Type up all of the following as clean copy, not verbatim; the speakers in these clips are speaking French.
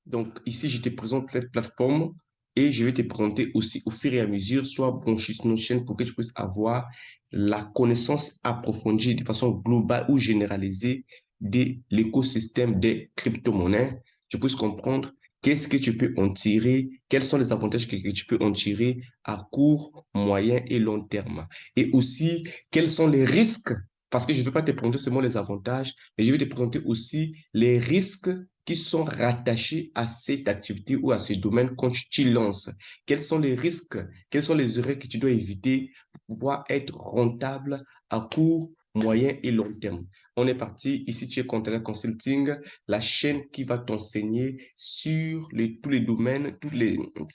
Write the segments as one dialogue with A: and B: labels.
A: Donc, ici, je te présente cette plateforme et je vais te présenter aussi au fur et à mesure, soit branché sur nos chaînes pour que tu puisses avoir la connaissance approfondie de façon globale ou généralisée de l'écosystème des crypto-monnaies. Tu puisses comprendre qu'est-ce que tu peux en tirer, quels sont les avantages que tu peux en tirer à court, moyen et long terme. Et aussi, quels sont les risques, parce que je ne vais pas te présenter seulement les avantages, mais je vais te présenter aussi les risques qui sont rattachés à cette activité ou à ce domaine quand tu t'y lances. Quels sont les risques, quelles sont les erreurs que tu dois éviter pour pouvoir être rentable à court, moyen et long terme. On est parti. Ici, tu es Container Consulting, la chaîne qui va t'enseigner sur tous les domaines,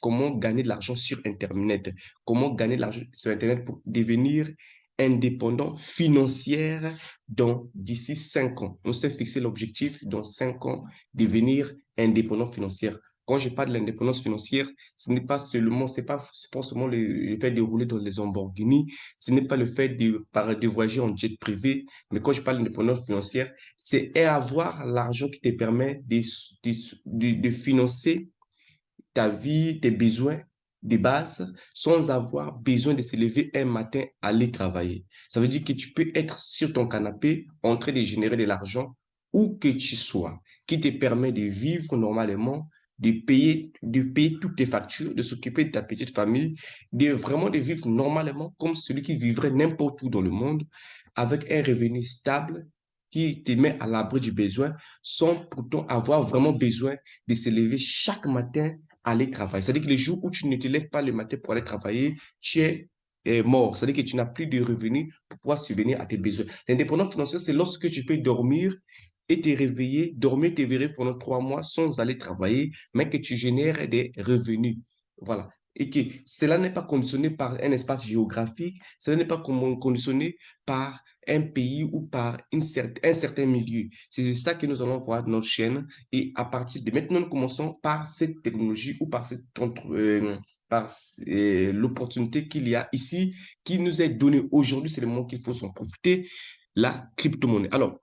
A: comment gagner de l'argent sur Internet, comment gagner de l'argent sur Internet pour devenir indépendant financière d'ici 5 ans. On s'est fixé l'objectif dans 5 ans devenir indépendant financier. Quand je parle de l'indépendance financière, ce n'est pas seulement, c'est pas forcément le fait de rouler dans les Lamborghini, ce n'est pas le fait de voyager en jet privé, mais quand je parle d'indépendance financière, c'est avoir l'argent qui te permet de financer ta vie, tes besoins de base, sans avoir besoin de se lever un matin, aller travailler. Ça veut dire que tu peux être sur ton canapé en train de générer de l'argent où que tu sois, qui te permet de vivre normalement, de payer toutes tes factures, de s'occuper de ta petite famille, de vivre normalement comme celui qui vivrait n'importe où dans le monde, avec un revenu stable qui te met à l'abri du besoin, sans pourtant avoir vraiment besoin de se lever chaque matin aller travailler. C'est-à-dire que le jour où tu ne te lèves pas le matin pour aller travailler, tu es mort. C'est-à-dire que tu n'as plus de revenus pour pouvoir subvenir à tes besoins. L'indépendance financière, c'est lorsque tu peux dormir et te réveiller, dormir, te réveiller pendant 3 mois sans aller travailler, mais que tu génères des revenus. Voilà. Et que cela n'est pas conditionné par un espace géographique, cela n'est pas conditionné par un pays ou par un certain milieu. C'est ça que nous allons voir dans notre chaîne. Et à partir de maintenant, nous commençons par cette technologie ou par l'opportunité qu'il y a ici, qui nous est donnée aujourd'hui. C'est le moment qu'il faut s'en profiter, la crypto-monnaie. Alors,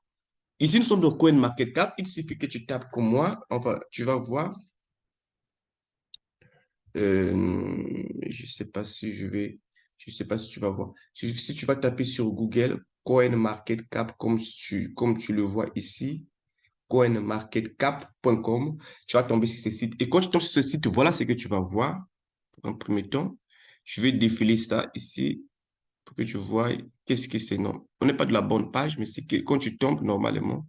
A: ici, nous sommes dans CoinMarketCap. Il suffit que tu tapes comme moi. Enfin, tu vas voir. Je ne sais pas si je sais pas si tu vas voir. Si tu vas taper sur Google CoinMarketCap comme tu le vois ici, coinmarketcap.com, tu vas tomber sur ce site. Et quand tu tombes sur ce site, voilà ce que tu vas voir. En premier temps, je vais défiler ça ici pour que tu vois qu'est-ce que c'est. Non, on n'est pas de la bonne page, mais c'est que quand tu tombes normalement,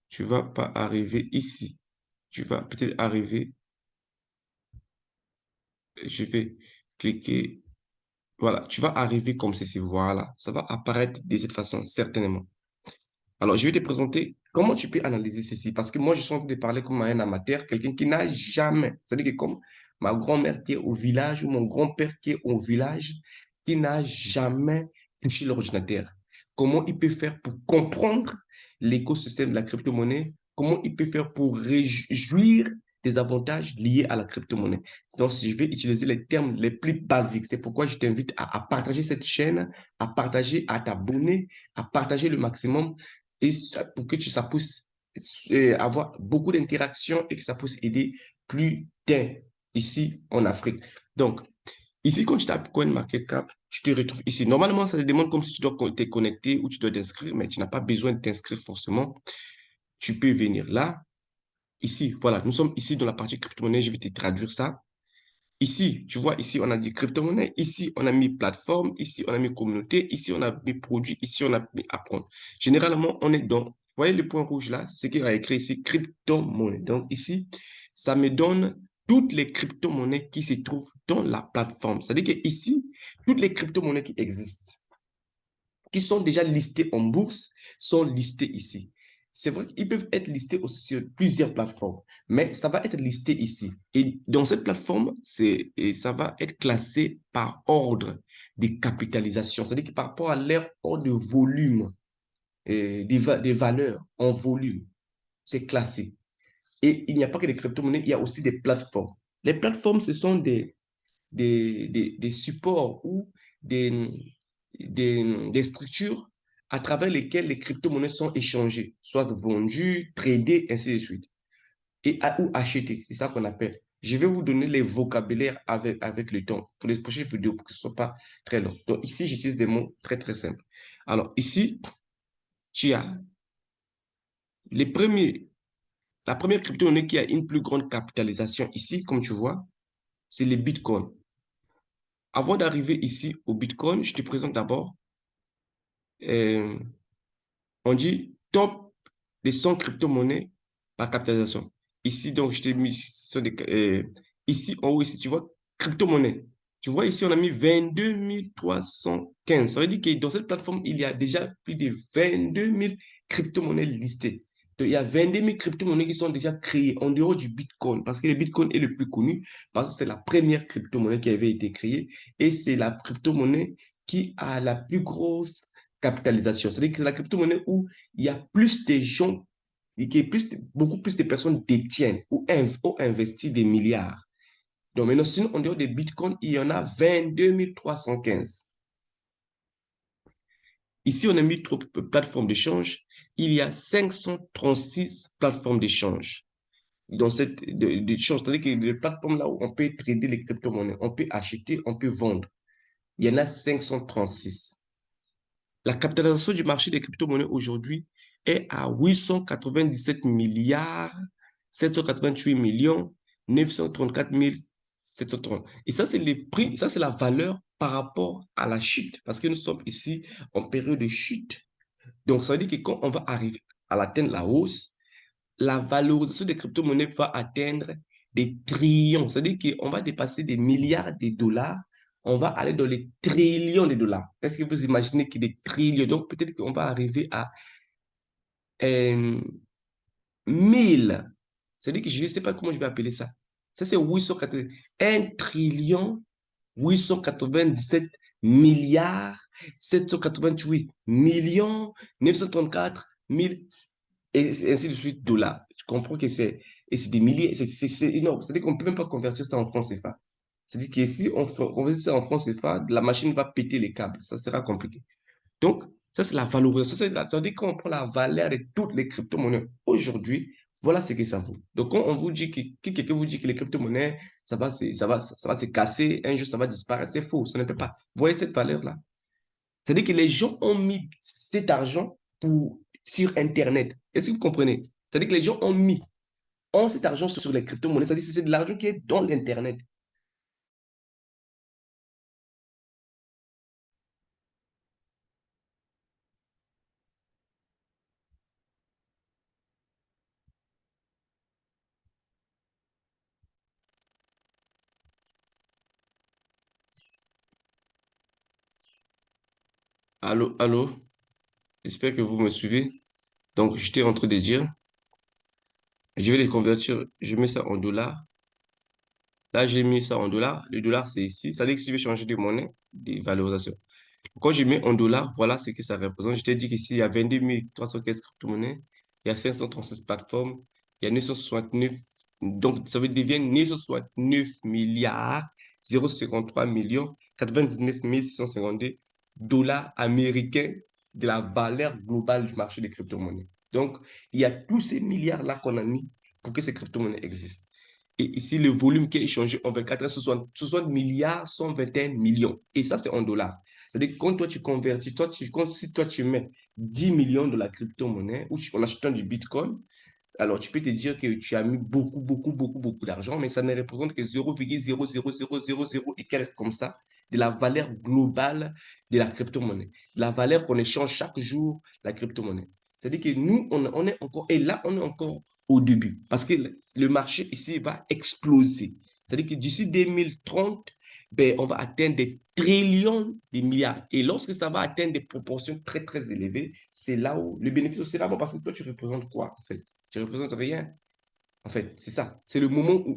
A: tu vas pas arriver ici. Tu vas peut-être arriver, je vais cliquer. Voilà, tu vas arriver comme ceci. Voilà, ça va apparaître de cette façon, certainement. Alors, je vais te présenter comment tu peux analyser ceci. Parce que moi, je suis en train de parler comme un amateur, quelqu'un qui n'a jamais, c'est-à-dire que comme ma grand-mère qui est au village ou mon grand-père qui est au village, qui n'a jamais touché l'ordinateur. Comment il peut faire pour comprendre l'écosystème de la crypto-monnaie? Comment il peut faire pour réjouir des avantages liés à la crypto-monnaie? Donc, si je vais utiliser les termes les plus basiques, c'est pourquoi je t'invite à partager cette chaîne, à partager, à t'abonner, à partager le maximum et pour que ça puisse avoir beaucoup d'interactions et que ça puisse aider plus d'un ici en Afrique. Donc, ici, quand tu tapes CoinMarketCap, tu te retrouves ici. Normalement, ça te demande comme si tu dois te connecter ou tu dois t'inscrire, mais tu n'as pas besoin de t'inscrire forcément. Tu peux venir là. Ici, voilà, nous sommes ici dans la partie crypto-monnaie. Je vais te traduire ça. Ici, tu vois, ici, on a dit crypto-monnaie. Ici, on a mis plateforme. Ici, on a mis communauté. Ici, on a mis produit. Ici, on a mis apprendre. Généralement, on est dans, vous voyez le point rouge là, c'est qu'il a écrit ici crypto-monnaie. Donc ici, ça me donne toutes les crypto-monnaies qui se trouvent dans la plateforme. C'est-à-dire que ici, toutes les crypto-monnaies qui existent, qui sont déjà listés en bourse sont listés ici. C'est vrai qu'ils peuvent être listés aussi sur plusieurs plateformes, mais ça va être listé ici. Et dans cette plateforme, ça va être classé par ordre de capitalisation, c'est-à-dire que par rapport à leur ordre de volume, des valeurs en volume, c'est classé. Et il n'y a pas que des crypto-monnaies, il y a aussi des plateformes. Les plateformes, ce sont des supports ou des, des structures à travers lesquelles les crypto-monnaies sont échangées, soit vendues, tradées, ainsi de suite. ou acheter. C'est ça qu'on appelle. Je vais vous donner les vocabulaires avec le temps pour les prochaines vidéos pour que ce ne soit pas très long. Donc ici, j'utilise des mots très, très simples. Alors ici, tu as les premiers, la première crypto-monnaie qui a une plus grande capitalisation ici, comme tu vois, c'est les bitcoins. Avant d'arriver ici au bitcoin, je te présente d'abord, euh, on dit top des 100 crypto-monnaies par capitalisation. Ici, donc, je t'ai mis sur ici, en haut, ici, tu vois, crypto-monnaie. Tu vois, ici, on a mis 22 315. Ça veut dire que dans cette plateforme, il y a déjà plus de 22 000 crypto-monnaies listées. Donc, il y a 22 000 crypto-monnaies qui sont déjà créées en dehors du Bitcoin, parce que le Bitcoin est le plus connu, parce que c'est la première crypto-monnaie qui avait été créée, et c'est la crypto-monnaie qui a la plus grosse capitalisation. C'est-à-dire que c'est la crypto-monnaie où il y a plus de gens, et que beaucoup plus de personnes détiennent ou ont investi des milliards. Donc maintenant, sinon, en dehors des bitcoins, il y en a 22 315. Ici, on a mis trop plateformes d'échange. Il y a 536 plateformes d'échange. Dans cette d'échange, c'est-à-dire que les plateformes là où on peut trader les crypto-monnaies, on peut acheter, on peut vendre. Il y en a 536. La capitalisation du marché des crypto-monnaies aujourd'hui est à 897 milliards 788 millions 934 730. Et ça, c'est les prix, ça, c'est la valeur par rapport à la chute, parce que nous sommes ici en période de chute. Donc, ça veut dire que quand on va arriver à atteindre la hausse, la valorisation des crypto-monnaies va atteindre des trillions. C'est-à-dire qu'on va dépasser des milliards de dollars, on va aller dans les trillions de dollars. Est-ce que vous imaginez qu'il y a des trillions? Donc peut-être qu'on va arriver à 1000. C'est-à-dire que je ne sais pas comment je vais appeler ça. Ça, c'est 880. 1 trillion 897 milliards 788 millions 934 000 et ainsi de suite dollars. Je comprends que c'est des milliers, c'est énorme. C'est-à-dire qu'on ne peut même pas convertir ça en francs CFA. C'est-à-dire que si on convertit ça en francs CFA, la machine va péter les câbles. Ça sera compliqué. Donc, ça, c'est la valorisation. Ça veut dire qu'on prend la valeur de toutes les crypto-monnaies aujourd'hui, voilà ce que ça vaut. Donc, quand on vous dit que quelqu'un vous dit que les crypto-monnaies, ça va se casser, un jour ça va disparaître, c'est faux, ça ne peut pas. Vous voyez cette valeur-là? C'est-à-dire que les gens ont mis cet argent sur Internet. Est-ce que vous comprenez? C'est-à-dire que les gens ont cet argent sur les crypto-monnaies. C'est-à-dire que c'est de l'argent qui est dans l'Internet. Allô, allô? J'espère que vous me suivez. Donc, j'étais en train de dire, je vais les convertir, je mets ça en dollars. Là, j'ai mis ça en dollars. Le dollar, c'est ici. Ça veut dire que si je veux changer de monnaie, de valorisation. Quand je mets en dollars, voilà ce que ça représente. Je t'ai dit qu'ici, il y a 22 315 crypto-monnaies. Il y a 536 plateformes. Il y a 969. Donc, ça veut devient 969 milliards 0,53 millions 99 652 dollars américains de la valeur globale du marché des crypto-monnaies. Donc, il y a tous ces milliards-là qu'on a mis pour que ces crypto-monnaies existent. Et ici, le volume qui est échangé en 24 heures, 60 milliards 121 millions. Et ça, c'est en dollars. C'est-à-dire que quand toi, tu convertis, si toi, tu mets 10 millions de la crypto-monnaie ou en achetant du Bitcoin, alors tu peux te dire que tu as mis beaucoup, beaucoup, beaucoup, beaucoup d'argent, mais ça ne représente que 0,00000 et quelques comme ça de la valeur globale de la crypto-monnaie, de la valeur qu'on échange chaque jour, la crypto-monnaie. C'est-à-dire que nous, on est encore, et là, on est encore au début, parce que le marché ici va exploser. C'est-à-dire que d'ici 2030, ben, on va atteindre des trillions de milliards. Et lorsque ça va atteindre des proportions très, très élevées, c'est là où le bénéfice sera bon, parce que toi, tu représentes quoi, en fait? Tu représentes rien. En fait, c'est ça. C'est le moment où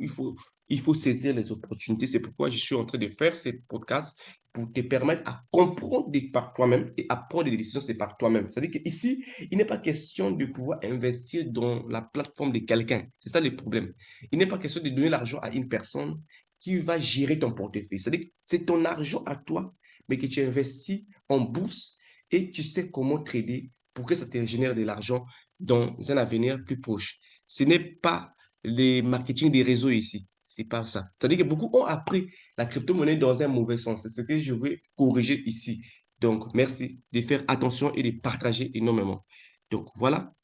A: il faut saisir les opportunités. C'est pourquoi je suis en train de faire ces podcasts pour te permettre à comprendre par toi-même et à prendre des décisions, c'est par toi-même. C'est-à-dire qu'ici, il n'est pas question de pouvoir investir dans la plateforme de quelqu'un. C'est ça le problème. Il n'est pas question de donner l'argent à une personne qui va gérer ton portefeuille. C'est-à-dire que c'est ton argent à toi, mais que tu investis en bourse et tu sais comment trader pour que ça te génère de l'argent dans un avenir plus proche. Ce n'est pas les marketing des réseaux ici. C'est pas ça. C'est-à-dire que beaucoup ont appris la crypto-monnaie dans un mauvais sens. C'est ce que je veux corriger ici. Donc, merci de faire attention et de partager énormément. Donc, voilà.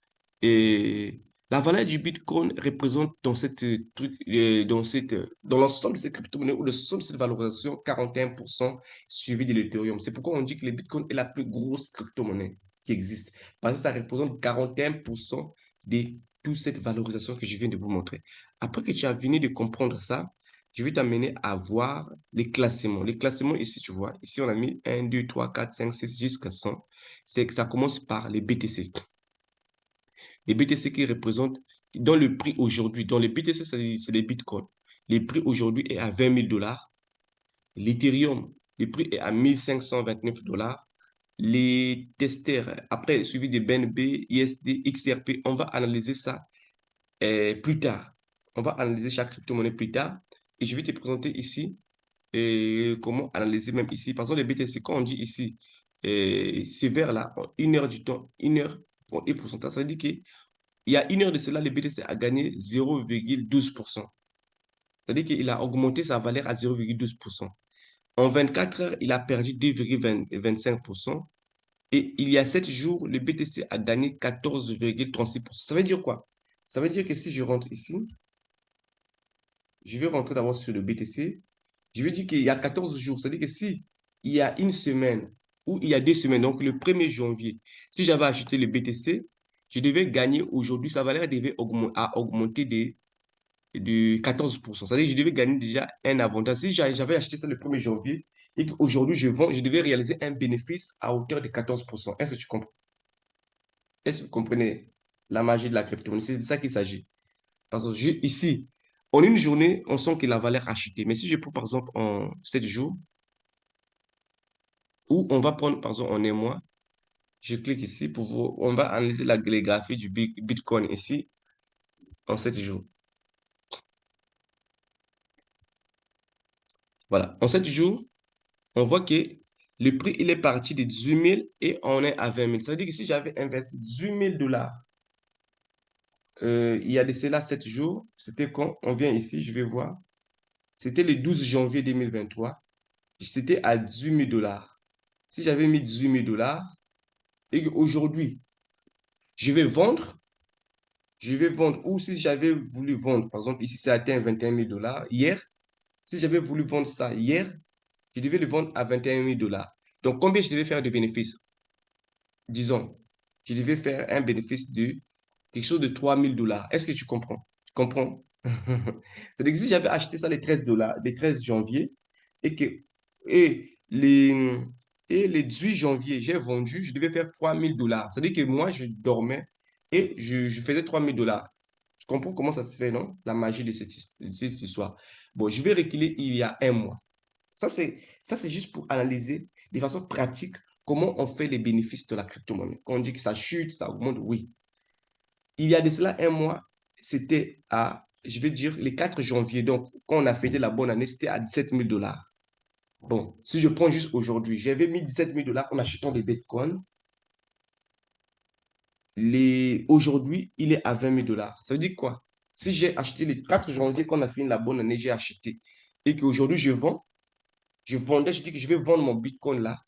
A: Et la valeur du Bitcoin représente dans cette truc, dans l'ensemble de ces crypto-monnaies ou de l'ensemble de cette valorisation, 41% suivi de l'Ethereum. C'est pourquoi on dit que le Bitcoin est la plus grosse crypto-monnaie qui existe. Parce que ça représente 41% de toute cette valorisation que je viens de vous montrer. Après que tu as fini de comprendre ça, je vais t'amener à voir les classements. Les classements ici, tu vois, ici on a mis 1, 2, 3, 4, 5, 6 jusqu'à 100. C'est que ça commence par les BTC. Les BTC qui représentent, dans le prix aujourd'hui, dans les BTC, c'est les bitcoins. Le prix aujourd'hui est à 20 000 dollars. L'Ethereum, le prix est à 1529 dollars. Les testers, après, suivi de BNB, ISD, XRP, on va analyser ça plus tard. On va analyser chaque crypto-monnaie plus tard. Et je vais te présenter ici comment analyser même ici. Par exemple, les BTC, quand on dit ici, c'est vers là, en 1 heure du temps, 1 heure et pourcentage, ça veut dire qu'il y a 1 heure de cela, le BTC a gagné 0,12%. C'est-à-dire qu'il a augmenté sa valeur à 0,12%. En 24 heures, il a perdu 2,25%. Et il y a 7 jours, le BTC a gagné 14,36%. Ça veut dire quoi? Ça veut dire que si je rentre ici, je vais rentrer d'abord sur le BTC. Je vais dire qu'il y a 14 jours. C'est-à-dire que si il y a une semaine ou il y a 2 semaines, donc le 1er janvier, si j'avais acheté le BTC, je devais gagner aujourd'hui, sa valeur devait augmenter de 14%. C'est-à-dire que je devais gagner déjà un avantage. Si j'avais acheté ça le 1er janvier et qu'aujourd'hui je vends, je devais réaliser un bénéfice à hauteur de 14%. Est-ce que tu comprends? Est-ce que vous comprenez la magie de la crypto-monnaie? C'est de ça qu'il s'agit. Parce que ici, en une journée, on sent que la valeur a chuté. Mais si je prends par exemple en 7 jours, ou on va prendre par exemple en un mois, je clique ici pour voir, on va analyser les graphiques du Bitcoin ici en 7 jours. Voilà, en 7 jours, on voit que le prix, il est parti de 18 000 et on est à 20 000. Ça veut dire que si j'avais investi 18 000 dollars, il y a de cela 7 jours, c'était quand on vient ici, je vais voir, c'était le 12 janvier 2023, c'était à 18 000 dollars. Si j'avais mis 18 000 dollars et qu'aujourd'hui, je vais vendre, ou si j'avais voulu vendre, par exemple, ici, ça a atteint 21 000 dollars hier, si j'avais voulu vendre ça hier, je devais le vendre à 21 000 dollars. Donc, combien je devais faire de bénéfices? Disons, je devais faire un bénéfice de quelque chose de 3 000 dollars. Est-ce que tu comprends? Tu comprends? C'est-à-dire que si j'avais acheté ça les 13 dollars, les 13 janvier, et que et les, et les 18 janvier, j'ai vendu, je devais faire 3 000 dollars. C'est-à-dire que moi, je dormais et je faisais 3 000 dollars. Je comprends comment ça se fait, non? La magie de cette histoire. Bon, je vais reculer il y a un mois. Ça, c'est juste pour analyser de façon pratique comment on fait les bénéfices de la crypto-monnaie. Quand on dit que ça chute, ça augmente, oui. Il y a de cela un mois, c'était je vais dire, le 4 janvier. Donc, quand on a fêté la bonne année, c'était à 17 000 dollars. Bon, si je prends juste aujourd'hui, j'avais mis 17 000 dollars en achetant des bitcoins. Aujourd'hui, il est à 20 000 dollars. Ça veut dire quoi? Si j'ai acheté le 4 janvier, quand on a fini la bonne année, j'ai acheté. Et qu'aujourd'hui, je vendais, je dis que je vais vendre mon bitcoin là.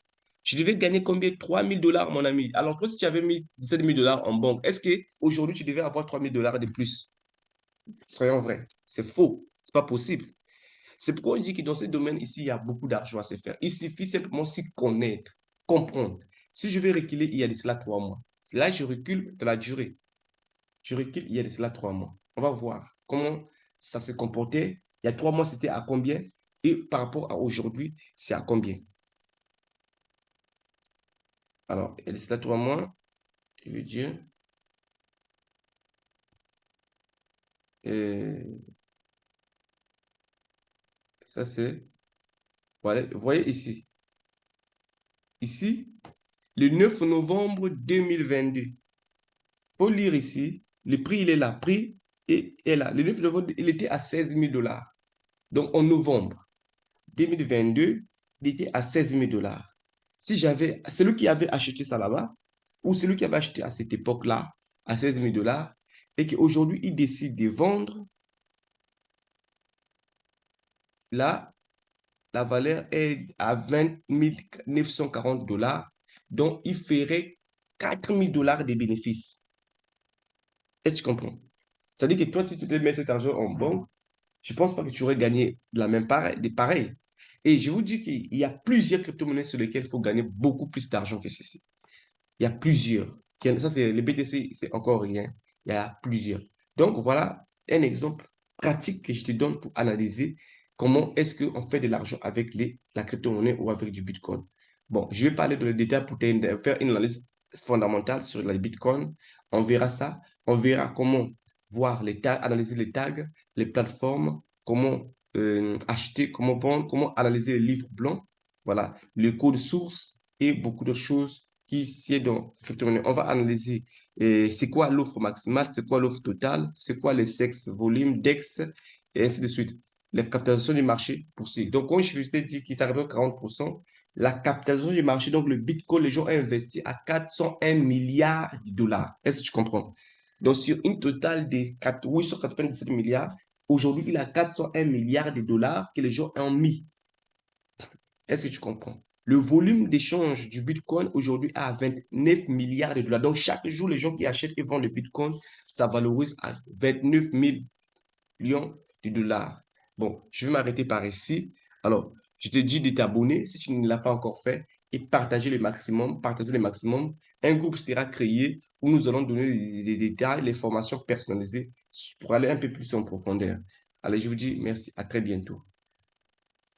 A: Je devais gagner combien? 3 000 dollars, mon ami. Alors, toi, si tu avais mis 17 000 dollars en banque, est-ce qu'aujourd'hui, tu devais avoir 3 000 dollars de plus? Soyons vrais. C'est faux. C'est pas possible. C'est pourquoi on dit que dans ce domaine ici, il y a beaucoup d'argent à se faire. Il suffit simplement s'y connaître, comprendre. Si je vais reculer, il y a de cela 3 mois. Là, je recule de la durée. Je recule, il y a de cela 3 mois. On va voir comment ça se comportait. Il y a 3 mois, c'était à combien? Et par rapport à aujourd'hui, c'est à combien? Alors, il y a de cela 3 mois, je veux dire. Ça, c'est. Voilà, vous voyez ici. Ici, le 9 novembre 2022. Il faut lire ici. Le prix, il est là. Prix est là. Le 9 novembre, il était à 16 000 dollars. Donc, en novembre 2022, il était à 16 000 dollars. Si j'avais, celui qui avait acheté ça là-bas, ou celui qui avait acheté à cette époque-là à 16 000 dollars, et qu'aujourd'hui, il décide de vendre, là, la valeur est à 20 940 $, donc il ferait 4 000 $ de bénéfices. Est-ce que tu comprends? Ça veut dire que toi, si tu te mets cet argent en banque, je ne pense pas que tu aurais gagné la même des pareils. Et je vous dis qu'il y a plusieurs crypto-monnaies sur lesquelles il faut gagner beaucoup plus d'argent que ceci. Il y a plusieurs. Ça, c'est le BTC, c'est encore rien. Il y a plusieurs. Donc, voilà un exemple pratique que je te donne pour analyser comment est-ce qu'on fait de l'argent avec la crypto-monnaie ou avec du Bitcoin. Bon, je vais parler de le détail pour faire une analyse fondamentale sur le Bitcoin. On verra ça. On verra comment voir les tags, analyser les tags, les plateformes, comment acheter, comment vendre, comment analyser les livres blancs. Voilà, le code source et beaucoup d'autres choses qui est dans crypto-monnaie. On va analyser c'est quoi l'offre maximale, c'est quoi l'offre totale, c'est quoi les sexes, volume, DEX, et ainsi de suite. La capitalisation du marché poursuit. Donc, quand je vous ai dit que ça représente 40%, la capitalisation du marché, donc le Bitcoin, les gens ont investi à 401 milliards de dollars. Est-ce que tu comprends? Donc, sur une totale de 897 milliards, aujourd'hui, il y a 401 milliards de dollars que les gens ont mis. Est-ce que tu comprends? Le volume d'échange du Bitcoin aujourd'hui est à 29 milliards de dollars. Donc, chaque jour, les gens qui achètent et vendent le Bitcoin, ça valorise à 29 millions de dollars. Bon, je vais m'arrêter par ici. Alors, je te dis de t'abonner si tu ne l'as pas encore fait et partager le maximum, partager le maximum. Un groupe sera créé où nous allons donner les détails, les formations personnalisées pour aller un peu plus en profondeur. Allez, je vous dis merci, à très bientôt.